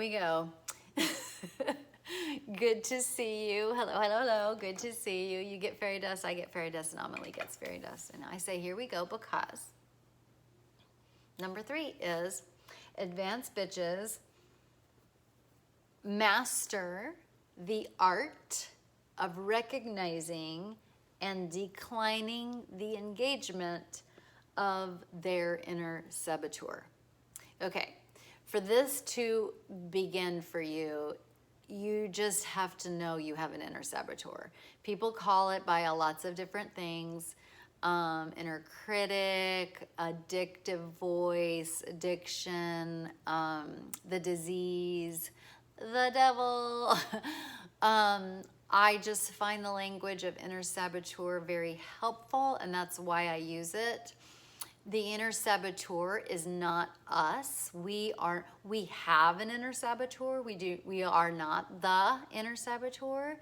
we go. Good to see you. Hello, hello, hello. Good to see you. You get fairy dust, I get fairy dust, and Amelie gets fairy dust. And I say, here we go, because number 3 is advanced bitches master the art of recognizing and declining the engagement of their inner saboteur. Okay, for this to begin for you, you just have to know you have an inner saboteur. People call it by lots of different things. Inner critic, addictive voice, addiction, the disease, the devil. I just find the language of inner saboteur very helpful, and that's why I use it. The inner saboteur is not us. We have an inner saboteur. We are not the inner saboteur.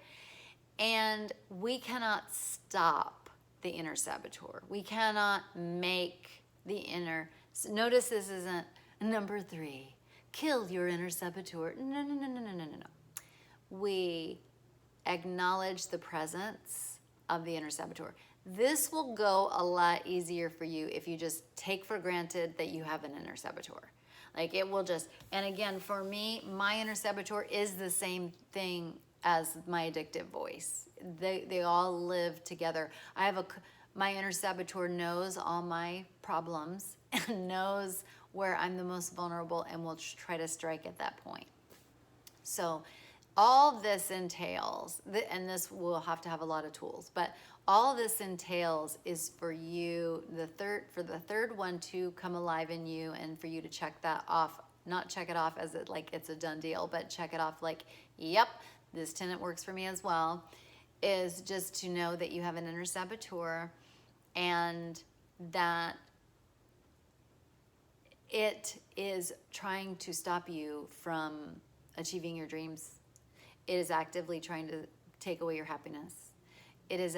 And we cannot stop the inner saboteur. We cannot make the inner, notice this isn't number 3, kill your inner saboteur. No, no, no, no, no, no, no. We acknowledge the presence of the inner saboteur. This will go a lot easier for you if you just take for granted that you have an inner saboteur. Like it will just, and again, for me, my inner saboteur is the same thing as my addictive voice. They all live together. My inner saboteur knows all my problems and knows where I'm the most vulnerable and will try to strike at that point. So all this entails, and this will have to have a lot of tools, but all this entails is for you, for the third one to come alive in you, and for you to check that off, not check it off as like it's a done deal, but check it off like, yep, this tenet works for me as well, is just to know that you have an inner saboteur and that it is trying to stop you from achieving your dreams. It is actively trying to take away your happiness. It is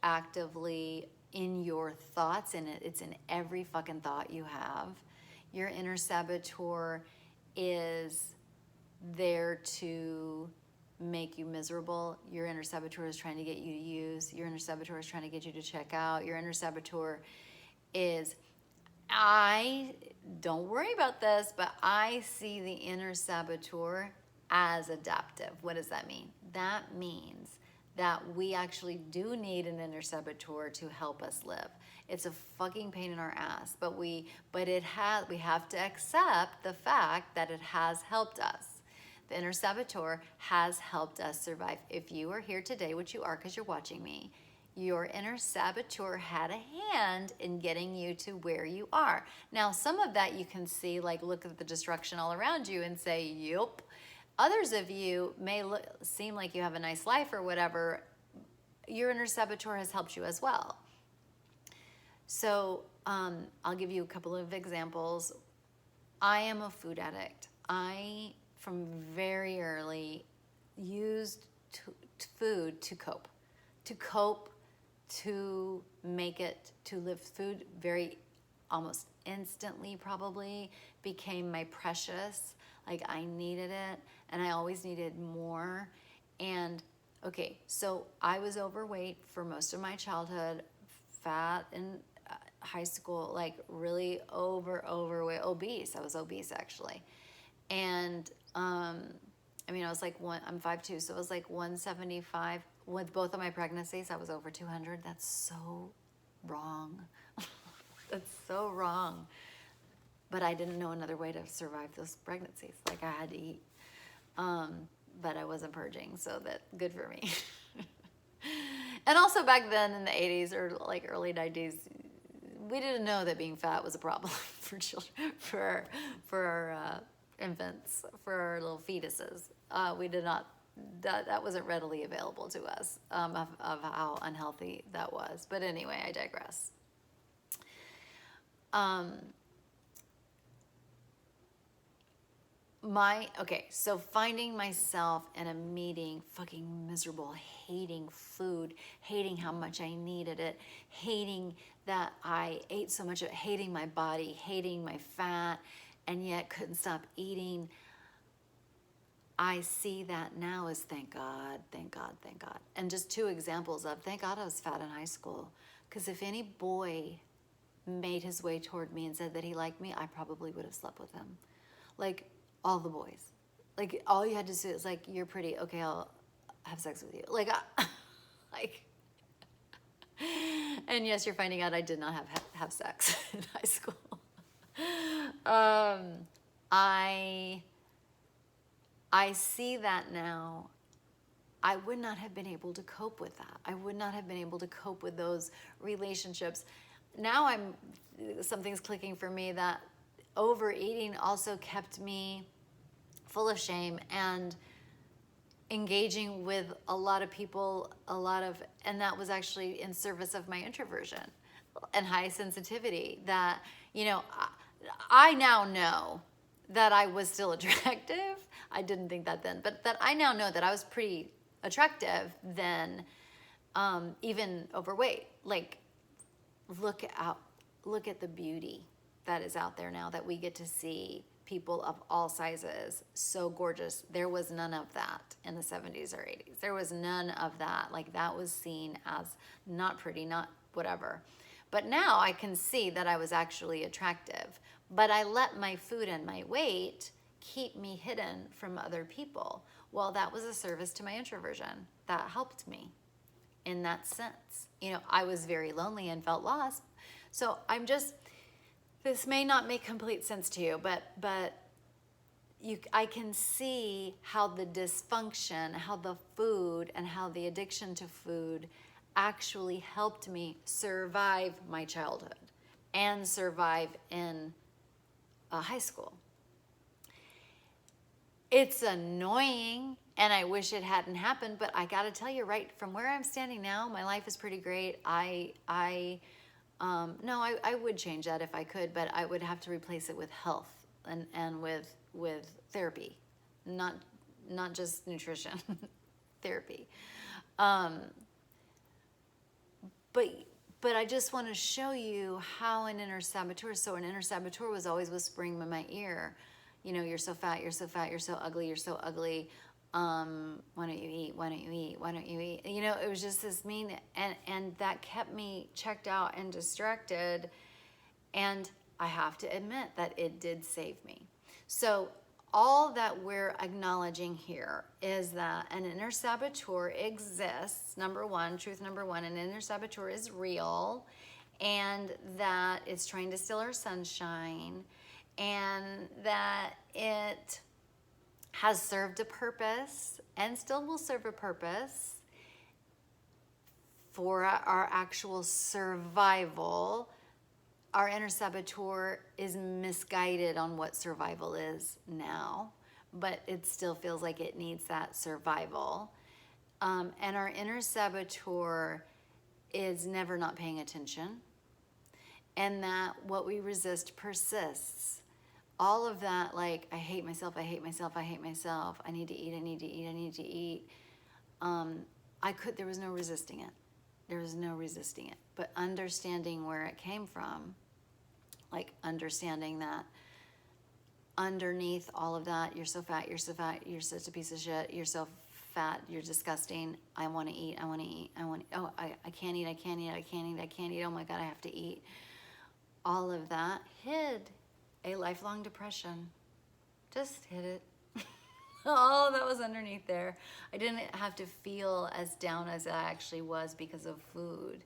actively in your thoughts, and it's in every fucking thought you have. Your inner saboteur is there to make you miserable. Your inner saboteur is trying to get you to use. Your inner saboteur is trying to get you to check out. Your inner saboteur is, don't worry about this, but I see the inner saboteur as adaptive. What does that mean? That means that we actually do need an inner saboteur to help us live. It's a fucking pain in our ass, but we have to accept the fact that it has helped us. The inner saboteur has helped us survive. If you are here today, which you are because you're watching me, your inner saboteur had a hand in getting you to where you are. Now, some of that you can see, like look at the destruction all around you and say, yup. Others of you may seem like you have a nice life or whatever. Your inner saboteur has helped you as well. So I'll give you a couple of examples. I am a food addict. I, from very early, used food to cope, to make it, to live. Food very almost instantly probably became my precious. Like I needed it, and I always needed more. And okay, so I was overweight for most of my childhood, fat in high school, like really overweight, obese. I was obese actually. And I mean, I was like I'm 5'2", so it was like 175. With both of my pregnancies, I was over 200. That's so wrong. That's so wrong. But I didn't know another way to survive those pregnancies. Like I had to eat. But I wasn't purging, so that good for me. And also back then in the 80s or like early 90s, we didn't know that being fat was a problem for children, for our infants, for our little fetuses. We did not, that wasn't readily available to us of how unhealthy that was. But anyway, I digress. So finding myself in a meeting, fucking miserable, hating food, hating how much I needed it, hating that I ate so much of it, hating my body, hating my fat, and yet couldn't stop eating. I see that now as thank God, thank God, thank God. And just two examples of thank God I was fat in high school. Because if any boy made his way toward me and said that he liked me, I probably would have slept with him. Like all the boys. Like all you had to do is like, you're pretty, okay, I'll have sex with you. Like, like, and yes, you're finding out I did not have sex in high school. I see that now. I would not have been able to cope with that. I would not have been able to cope with those relationships. Now something's clicking for me that overeating also kept me full of shame and engaging with a lot of people, and that was actually in service of my introversion and high sensitivity. That, I now know that I was still attractive. I didn't think that then, but that I now know that I was pretty attractive then, even overweight. Like, look at the beauty that is out there now that we get to see. People of all sizes, so gorgeous. There was none of that in the 70s or 80s. There was none of that. Like, that was seen as not pretty, not whatever. But now I can see that I was actually attractive. But I let my food and my weight keep me hidden from other people. Well, that was a service to my introversion. That helped me in that sense. I was very lonely and felt lost. So this may not make complete sense to you, but I can see how the dysfunction, how the food, and how the addiction to food actually helped me survive my childhood and survive in high school. It's annoying, and I wish it hadn't happened, but I gotta tell you, right from where I'm standing now, my life is pretty great. I would change that if I could, but I would have to replace it with health and with therapy, not just nutrition, therapy. But I just want to show you how an inner saboteur. So an inner saboteur was always whispering in my ear, you're so fat, you're so fat, you're so ugly, you're so ugly. Why don't you eat? Why don't you eat? Why don't you eat? It was just this mean, and that kept me checked out and distracted. And I have to admit that it did save me. So all that we're acknowledging here is that an inner saboteur exists. Number one, truth number one, an inner saboteur is real, and that it's trying to steal our sunshine, and that it has served a purpose and still will serve a purpose for our actual survival. Our inner saboteur is misguided on what survival is now, but it still feels like it needs that survival. And our inner saboteur is never not paying attention, and that what we resist persists. All of that, like, I hate myself, I hate myself, I hate myself, I need to eat, I need to eat, I need to eat. There was no resisting it. There was no resisting it. But understanding where it came from, like understanding that underneath all of that, you're so fat, you're so fat, you're such a piece of shit, you're so fat, you're disgusting, I want to eat, I want to eat, I can't eat, I can't eat, I can't eat, I can't eat, oh my God, I have to eat. All of that hid a lifelong depression. Just hid it. All that was underneath there. I didn't have to feel as down as I actually was because of food.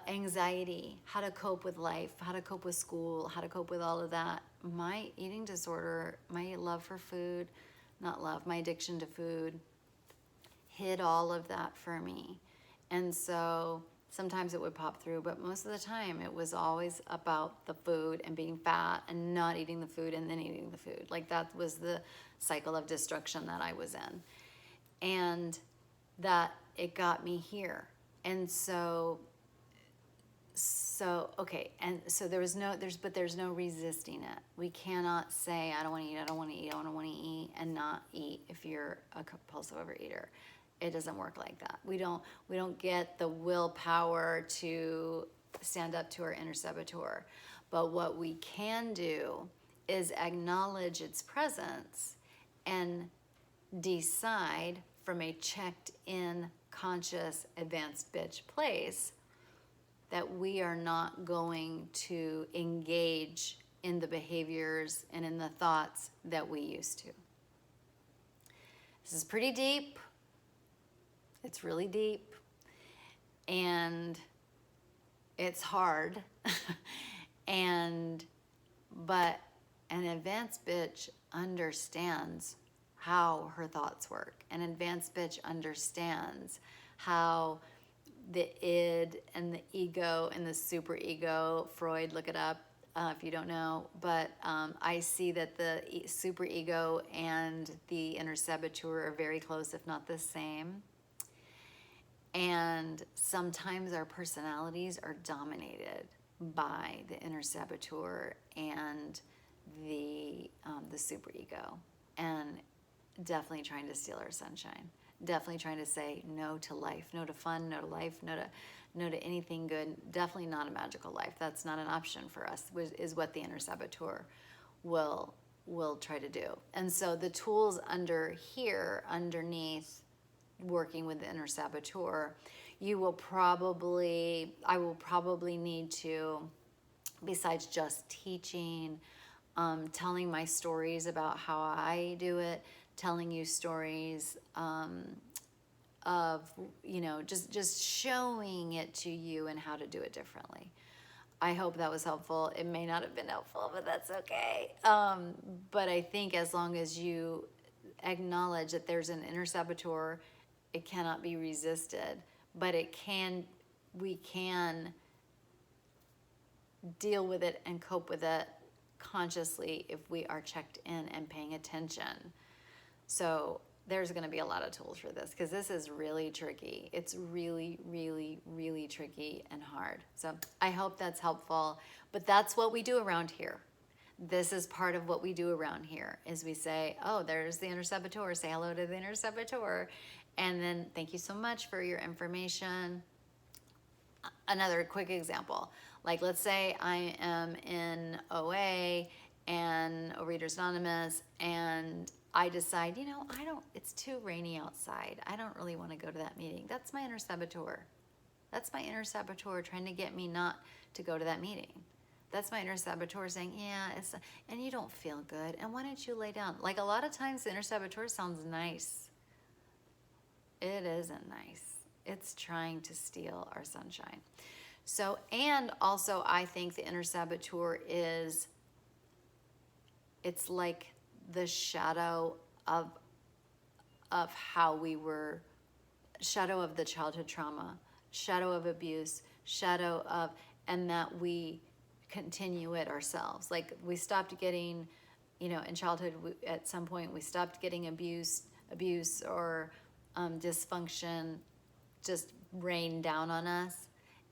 Anxiety, how to cope with life, how to cope with school, how to cope with all of that. My eating disorder, my love for food, my addiction to food, hid all of that for me. And so sometimes it would pop through, but most of the time it was always about the food and being fat and not eating the food and then eating the food. Like, that was the cycle of destruction that I was in. And that it got me here. And so okay, and so there's no resisting it. We cannot say, I don't want to eat, I don't want to eat, I don't want to eat, and not eat if you're a compulsive overeater. It doesn't work like that. We don't get the willpower to stand up to our inner saboteur. But what we can do is acknowledge its presence and decide from a checked in, conscious, advanced bitch place that we are not going to engage in the behaviors and in the thoughts that we used to. This is pretty deep. It's really deep. And it's hard. But an advanced bitch understands how her thoughts work. An advanced bitch understands how the id and the ego and the superego, Freud, look it up if you don't know, but I see that the superego and the inner saboteur are very close, if not the same. And sometimes our personalities are dominated by the inner saboteur and the superego, and definitely trying to steal our sunshine. Definitely trying to say no to life, no to fun, no to life, no to anything good. Definitely not a magical life. That's not an option for us, is what the inner saboteur will try to do. And so the tools underneath working with the inner saboteur, I will probably need to, besides just teaching, telling my stories about how I do it, telling you stories of, just showing it to you and how to do it differently. I hope that was helpful. It may not have been helpful, but that's okay. But I think as long as you acknowledge that there's an inner saboteur, it cannot be resisted, but we can deal with it and cope with it consciously if we are checked in and paying attention. So there's going to be a lot of tools for this, because this is really tricky. It's really, really, really tricky and hard. So I hope that's helpful. But that's what we do around here. This is part of what we do around here, is we say, oh, there's the inner saboteur. Say hello to the inner saboteur. And then thank you so much for your information. Another quick example. Like, let's say I am in OA and Overeaters Anonymous, and I decide, it's too rainy outside. I don't really want to go to that meeting. That's my inner saboteur. That's my inner saboteur trying to get me not to go to that meeting. That's my inner saboteur saying, and you don't feel good. And why don't you lay down? Like, a lot of times the inner saboteur sounds nice. It isn't nice. It's trying to steal our sunshine. So, and also I think the inner saboteur it's like the shadow of how we were, shadow of the childhood trauma, shadow of abuse, and that we continue it ourselves. Like, we stopped getting, in childhood, at some point we stopped getting abuse or dysfunction just rained down on us,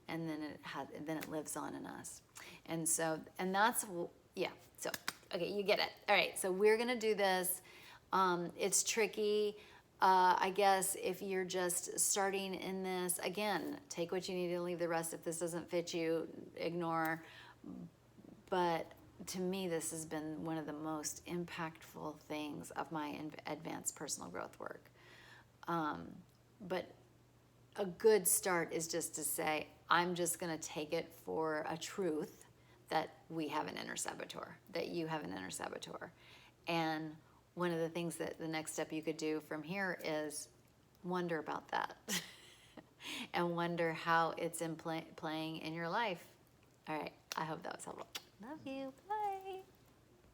and then it lives on in us. And so, and that's, so, okay, you get it. All right, so we're gonna do this. It's tricky. I guess if you're just starting in this, again, take what you need to leave the rest. If this doesn't fit you, ignore. But to me, this has been one of the most impactful things of my advanced personal growth work. But a good start is just to say, I'm just going to take it for a truth that we have an inner saboteur, that you have an inner saboteur. And one of the things that the next step you could do from here is wonder about that and wonder how it's playing in your life. All right, I hope that was helpful. Love you. Bye.